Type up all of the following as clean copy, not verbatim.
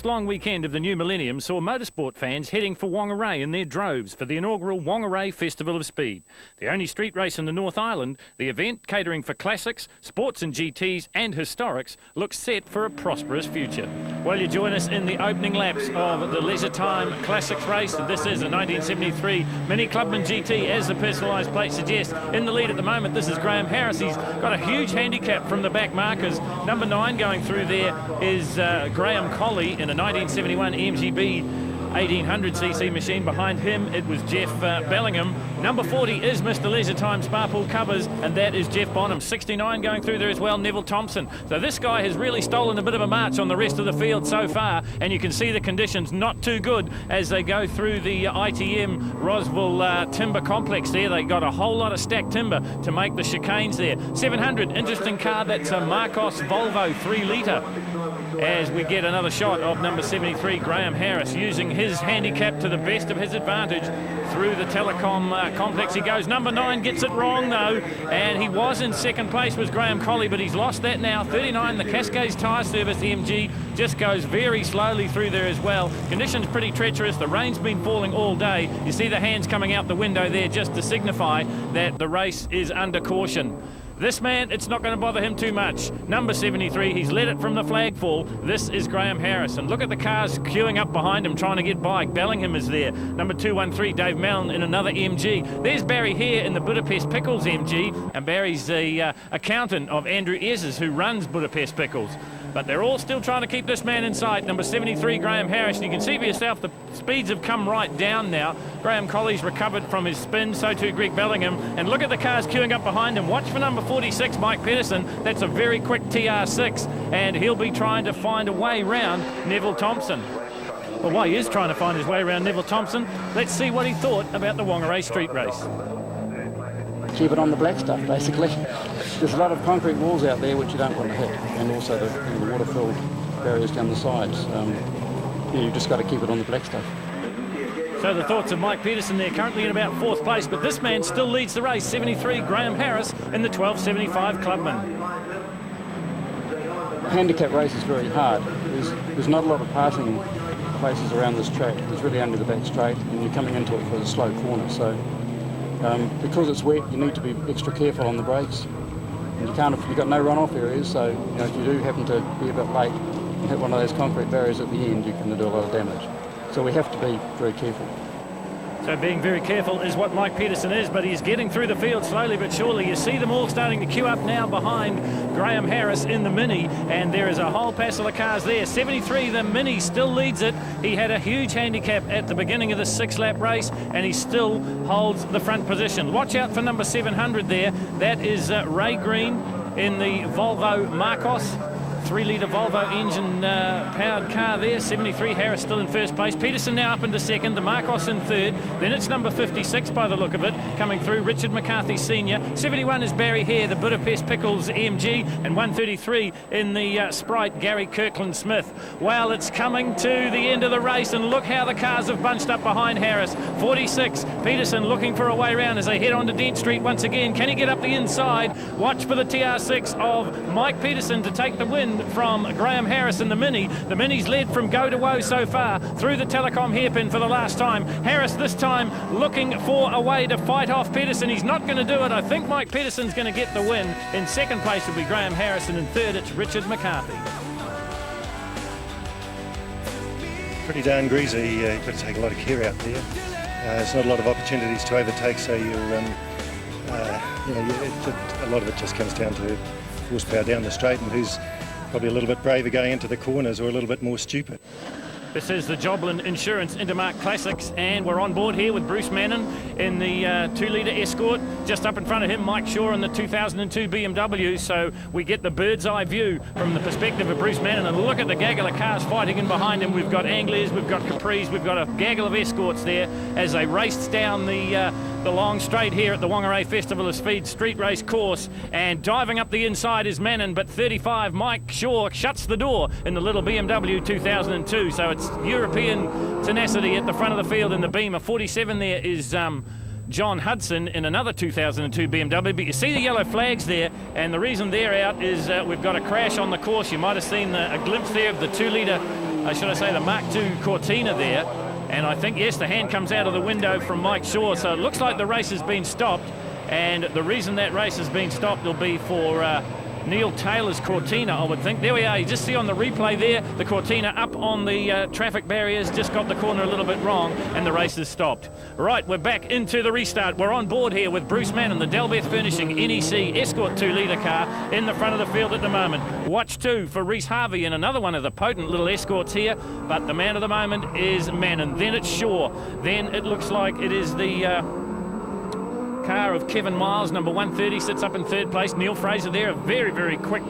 last long weekend of the new millennium saw motorsport fans heading for Whangarei in their droves for the inaugural Whangarei Festival of Speed. The only street race in the North Island, the event catering for classics, sports and GTs and historics looks set for a prosperous future. Well, you join us in the opening laps of the Leisure Time Classics race. This is a 1973 Mini Clubman GT, as the personalised plate suggests. In the lead at the moment, this is Graham Harris. He's got a huge handicap from the back markers. Number 9 going through there is Graham Colley in a 1971 MGB 1800cc machine. Behind him it was Jeff Bellingham. Number 40 is Mr. Leisure Time Sparpool Covers, and that is Jeff Bonham. 69 going through there as well, Neville Thompson. So this guy has really stolen a bit of a march on the rest of the field so far, and you can see the conditions not too good as they go through the ITM Roswell Timber Complex there. They got a whole lot of stacked timber to make the chicanes there. 700, interesting car, that's a Marcos Volvo 3 litre. As we get another shot of number 73, Graham Harris, using his handicap to the best of his advantage through the telecom complex. He goes. Number 9 gets it wrong though, and he was in second place, was Graham Colley, but he's lost that now. 39, the Cascades Tyre Service MG, just goes very slowly through there as well. Conditions pretty treacherous. The rain's been falling all day. You see the hands coming out the window there just to signify that the race is under caution. This man, it's not going to bother him too much. Number 73, he's led it from the flag fall. This is Graham Harris. And look at the cars queuing up behind him, trying to get by. Bellingham is there. Number 213, Dave Mellon in another MG. There's Barry here in the Budapest Pickles MG. And Barry's the accountant of Andrew Ezzes, who runs Budapest Pickles. But they're all still trying to keep this man in sight. Number 73, Graham Harris. And you can see for yourself the speeds have come right down now. Graham Colley's recovered from his spin, so too Greg Bellingham. And look at the cars queuing up behind him. Watch for number 46, Mike Pedersen. That's a very quick TR6, and he'll be trying to find a way round Neville Thompson. Well, while he is trying to find his way around Neville Thompson, let's see what he thought about the Whangarei street race. Keep it on the black stuff, basically. There's a lot of concrete walls out there which you don't want to hit, and also the water-filled barriers down the sides. You've just got to keep it on the black stuff. So the thoughts of Mike Pedersen there, currently in about 4th place, but this man still leads the race. 73, Graham Harris in the 1275 Clubman. The handicap race is very hard. There's not a lot of passing places around this track. There's really only the back straight, and you're coming into it for a slow corner. So because it's wet, you need to be extra careful on the brakes. And you've got no runoff areas, so if you do happen to be a bit late and hit one of those concrete barriers at the end, you can do a lot of damage. So we have to be very careful. So being very careful is what Mike Pedersen is, but he's getting through the field slowly but surely. You see them all starting to queue up now behind Graham Harris in the Mini, and there is a whole passel of cars there. 73, the Mini still leads it. He had a huge handicap at the beginning of the 6-lap race, and he still holds the front position. Watch out for number 700 there. That is Ray Green in the Volvo Marcos. 3-litre Volvo engine powered car there. 73, Harris still in first place. Pedersen now up into second, the Marcos in third. Then it's number 56 by the look of it, coming through, Richard McCarthy Sr. 71 is Barry Hare, the Budapest Pickles MG, and 133 in the Sprite, Gary Kirkland Smith. Well, it's coming to the end of the race, and look how the cars have bunched up behind Harris. 46, Pedersen looking for a way round as they head on to Dent Street once again. Can he get up the inside? Watch for the TR6 of Mike Pedersen to take the win from Graham Harris in the Mini. The Mini's led from go to woe so far through the telecom hairpin for the last time. Harris this time looking for a way to fight off Pedersen. He's not going to do it. I think Mike Pedersen's going to get the win. In second place will be Graham Harris, and in third it's Richard McCarthy. Pretty darn greasy. You've got to take a lot of care out there. There's not a lot of opportunities to overtake, so a lot of it just comes down to horsepower down the straight and who's probably a little bit braver going into the corners or a little bit more stupid. This is the Joblin Insurance Intermark Classics, and we're on board here with Bruce Mannon in the 2-litre Escort. Just up in front of him, Mike Shaw in the 2002 BMW. So we get the bird's eye view from the perspective of Bruce Mannon, and look at the gaggle of cars fighting in behind him. We've got Anglers, we've got Capris, we've got a gaggle of Escorts there as they raced down the long straight here at the Whangarei Festival of Speed street race course, and diving up the inside is Mannon, but 35, Mike Shaw shuts the door in the little BMW 2002. So it's European tenacity at the front of the field in the Beamer. 47 there is John Hudson in another 2002 BMW, but you see the yellow flags there, and the reason they're out is we've got a crash on the course. You might have seen a glimpse there of the 2-litre should I say, the Mark II Cortina there. And I think, yes, the hand comes out of the window from Mike Shaw, so it looks like the race has been stopped. And the reason that race has been stopped will be for Neil Taylor's Cortina, I would think. There we are. You just see on the replay there, the Cortina up on the traffic barriers, just got the corner a little bit wrong, and the race is stopped. Right, we're back into the restart. We're on board here with Bruce Mannon, the Delbeth Furnishing NEC Escort 2-litre car in the front of the field at the moment. Watch 2 for Rhys Harvey and another one of the potent little Escorts here, but the man of the moment is Mannon. Then it's Shaw. Then it looks like it is the car of Kevin Miles, number 130, sits up in 3rd place. Neil Fraser there, a very, very quick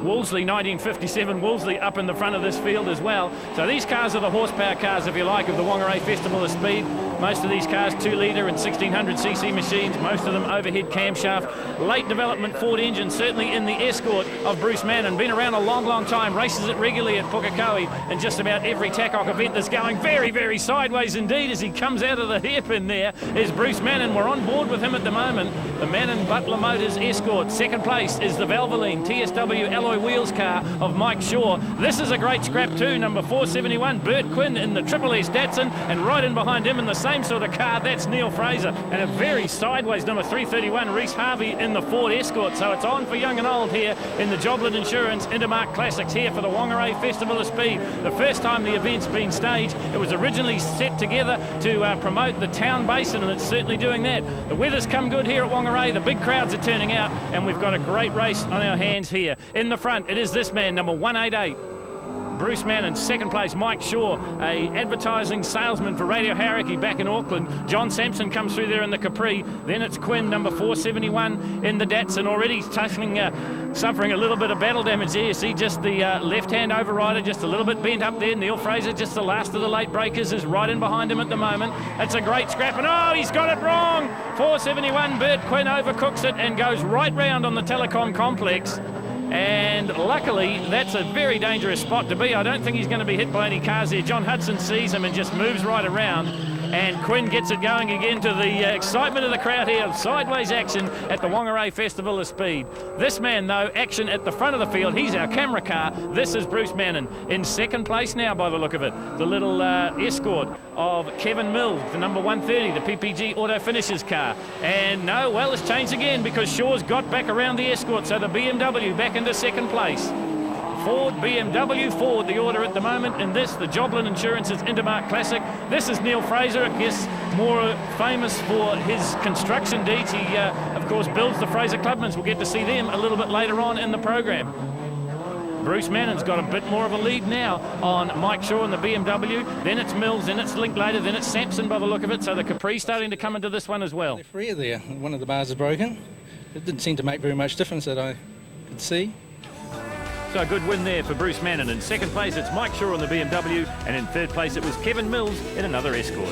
Wolseley, 1957 Wolseley up in the front of this field as well. So these cars are the horsepower cars, if you like, of the Whangarei Festival of Speed. Most of these cars 2-litre and 1600cc machines, most of them overhead camshaft. Late development Ford engine, certainly in the Escort of Bruce Mannon. Been around a long, long time, races it regularly at Pukekohe and just about every TACOC event that's going very, very sideways indeed as he comes out of the hairpin there is Bruce Mannon. We're on board with him at the moment. The Mannon Butler Motors Escort. 2nd place is the Valvoline TSW alloy wheels car of Mike Shaw. This is a great scrap too, number 471, Bert Quinn in the Triple S Datsun, and right in behind him in the same sort of car, that's Neil Fraser, and a very sideways number 331, Rhys Harvey in the Ford Escort. So it's on for young and old here in the Joblin Insurance Intermark Classics here for the Whangarei Festival of Speed. The first time the event's been staged, it was originally set together to promote the town basin, and it's certainly doing that. The weather's come good here at Whangarei, the big crowds are turning out, and we've got a great race on our hands here. In the front, it is this man, number 188. Bruce Mannon, 2nd place, Mike Shaw, a advertising salesman for Radio Hauraki back in Auckland. John Sampson comes through there in the Capri. Then it's Quinn, number 471 in the Datsun, already suffering a little bit of battle damage there. You see just the left-hand overrider just a little bit bent up there. Neil Fraser, just the last of the late breakers, is right in behind him at the moment. It's a great scrap, and oh, he's got it wrong. 471, Bert Quinn overcooks it and goes right round on the telecom complex. And luckily, that's a very dangerous spot to be. I don't think he's going to be hit by any cars here. John Hudson sees him and just moves right around. And Quinn gets it going again to the excitement of the crowd here. Sideways action at the Whangarei Festival of Speed. This man, though, action at the front of the field. He's our camera car. This is Bruce Mannon in 2nd place now by the look of it. The little Escort of Kevin Mills, the number 130, the PPG Auto Finishers car. And no, well, it's changed again because Shaw's got back around the Escort, so the BMW back into 2nd place. Ford, BMW, Ford, the order at the moment. In this, the Joblin Insurance's Intermark Classic. This is Neil Fraser, I guess, more famous for his construction deeds. He, of course, builds the Fraser Clubmans. We'll get to see them a little bit later on in the program. Bruce Mannon's got a bit more of a lead now on Mike Shaw and the BMW. Then it's Mills, then it's Linklater, then it's Sampson by the look of it. So the Capri's starting to come into this one as well. They're free there. One of the bars is broken. It didn't seem to make very much difference that I could see. So a good win there for Bruce Mannon. In 2nd place, it's Mike Shaw on the BMW, and in 3rd place, it was Kevin Mills in another Escort.